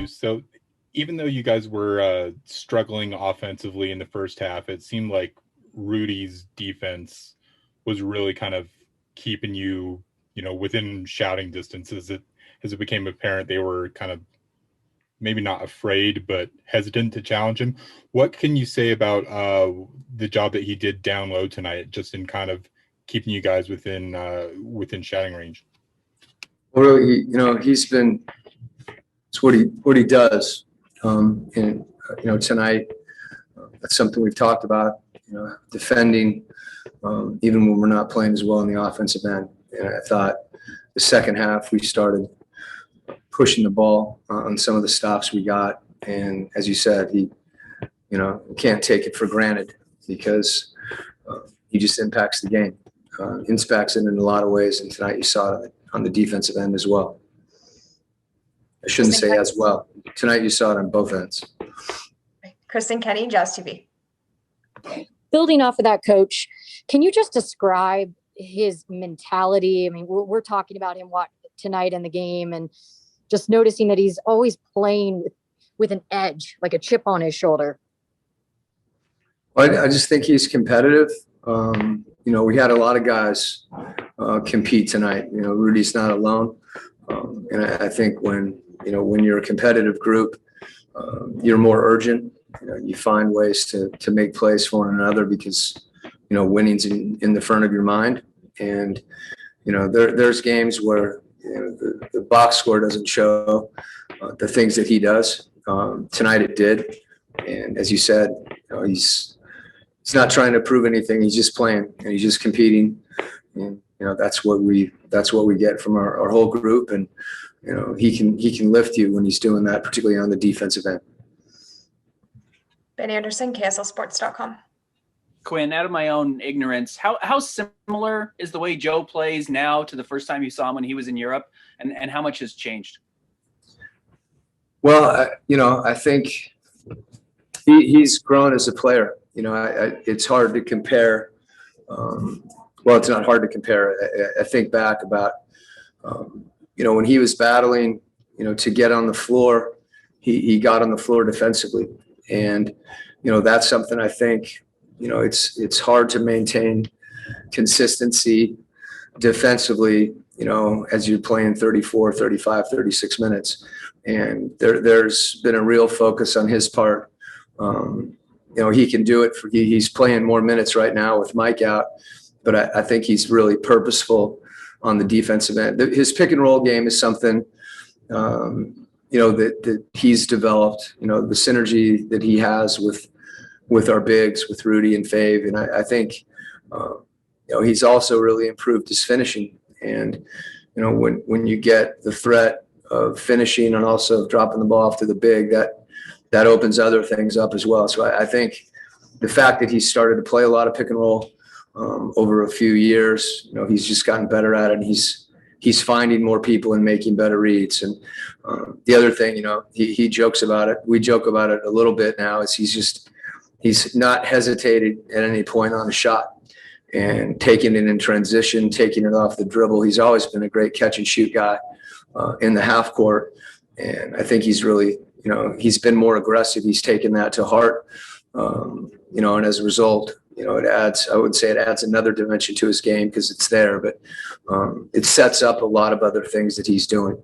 you. So even though you guys were struggling offensively in the first half, it seemed like Rudy's defense was really kind of keeping you, within shouting distance. As it became apparent, they were kind of maybe not afraid, but hesitant to challenge him. What can you say about the job that he did down low tonight, just in kind of keeping you guys within shouting range? Well, he's been. It's what he does. And tonight, that's something we've talked about. Defending, even when we're not playing as well in the offensive end. And I thought the second half we started pushing the ball on some of the stops we got. And as you said, he can't take it for granted because he just impacts the game, impacts it in a lot of ways. And tonight you saw it on the defensive end as well. I shouldn't say as well. Tonight you saw it on both ends. Kristen Kenny, Jazz TV. Building off of that, Coach, can you just describe his mentality? I mean, we're talking about him tonight in the game and just noticing that he's always playing with an edge, like a chip on his shoulder. Well, I just think he's competitive. We had a lot of guys compete tonight. Rudy's not alone. And I think when you're a competitive group, you're more urgent. You find ways to make plays for one another because, winning's in the front of your mind. And, there's games where the box score doesn't show the things that he does. Tonight it did. And as you said, he's not trying to prove anything. He's just playing and he's just competing. And, that's what we get from our whole group. And, he can lift you when he's doing that, particularly on the defensive end. Ben Anderson, KSLSports.com. Quinn, out of my own ignorance, how similar is the way Joe plays now to the first time you saw him when he was in Europe, and how much has changed? Well, I think he's grown as a player. It's hard to compare. Well, it's not hard to compare. I think back about, when he was battling, to get on the floor, he got on the floor defensively. And, that's something I think, it's hard to maintain consistency defensively, as you're playing 34, 35, 36 minutes. And there's been a real focus on his part. He can do it. He's playing more minutes right now with Mike out, but I think he's really purposeful on the defensive end. His pick and roll game is something, that he's developed, the synergy that he has with our bigs, with Rudy and Fave. And I think, he's also really improved his finishing. And, when you get the threat of finishing and also dropping the ball off to the big, that opens other things up as well. So I think the fact that he started to play a lot of pick and roll over a few years, he's just gotten better at it. And he's finding more people and making better reads. And the other thing, he jokes about it. We joke about it a little bit now. Is he's not hesitated at any point on a shot and taking it in transition, taking it off the dribble. He's always been a great catch and shoot guy in the half court. And I think he's really, he's been more aggressive. He's taken that to heart, and as a result, I would say it adds another dimension to his game because it's there, but it sets up a lot of other things that he's doing.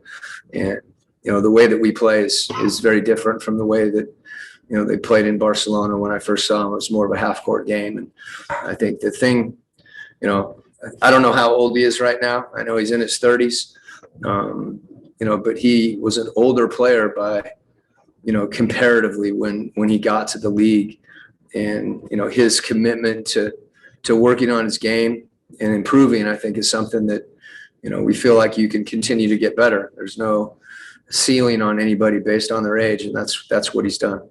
And, the way that we play is very different from the way that, they played in Barcelona when I first saw him. It was more of a half court game. And I think the thing, I don't know how old he is right now. I know he's in his 30s, but he was an older player by, comparatively when he got to the league. And, his commitment to working on his game and improving, I think, is something that, we feel like you can continue to get better. There's no ceiling on anybody based on their age, and that's what he's done.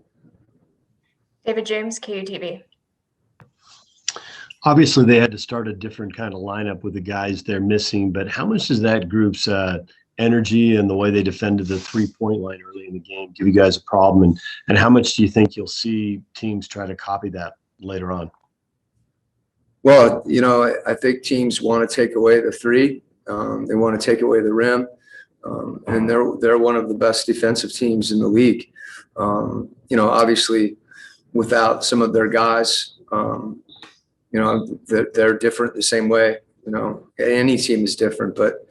David James, KUTV. Obviously, they had to start a different kind of lineup with the guys they're missing, but how much does that group's energy and the way they defended the three-point line early in the game give you guys a problem? And how much do you think you'll see teams try to copy that later on? Well, I think teams want to take away the three. They want to take away the rim. And they're one of the best defensive teams in the league. Obviously without some of their guys, they're different the same way. Any team is different, but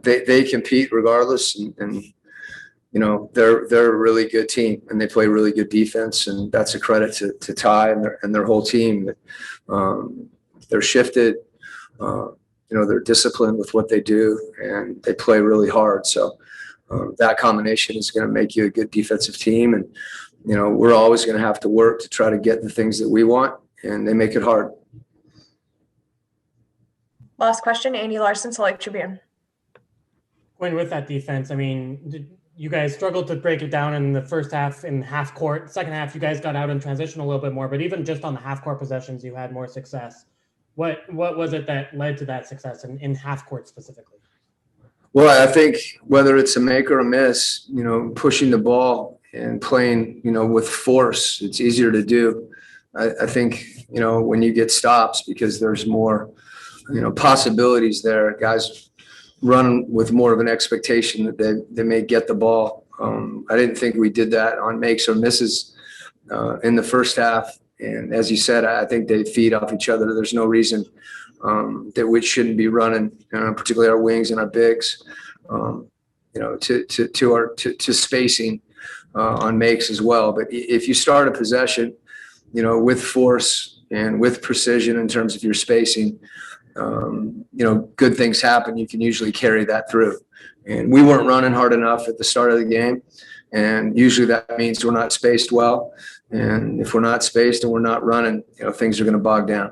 they compete regardless, and they're a really good team, and they play really good defense, and that's a credit to Ty and their whole team. They're shifted, they're disciplined with what they do, and they play really hard. So that combination is going to make you a good defensive team, and we're always going to have to work to try to get the things that we want, and they make it hard. Last question, Andy Larson, Salt Lake Tribune. Quinn, with that defense, you guys struggled to break it down in the first half in half court. Second half, you guys got out in transition a little bit more, but even just on the half court possessions, you had more success. What was it that led to that success in half court specifically? Well, I think whether it's a make or a miss, pushing the ball and playing, with force, it's easier to do. I think, when you get stops, because there's more, possibilities there, guys run with more of an expectation that they may get the ball. I didn't think we did that on makes or misses in the first half. And as you said, I think they feed off each other. There's no reason that we shouldn't be running, particularly our wings and our bigs, to spacing on makes as well. But if you start a possession, with force and with precision in terms of your spacing, good things happen. You can usually carry that through. And we weren't running hard enough at the start of the game. And usually that means we're not spaced well. And if we're not spaced and we're not running, things are going to bog down.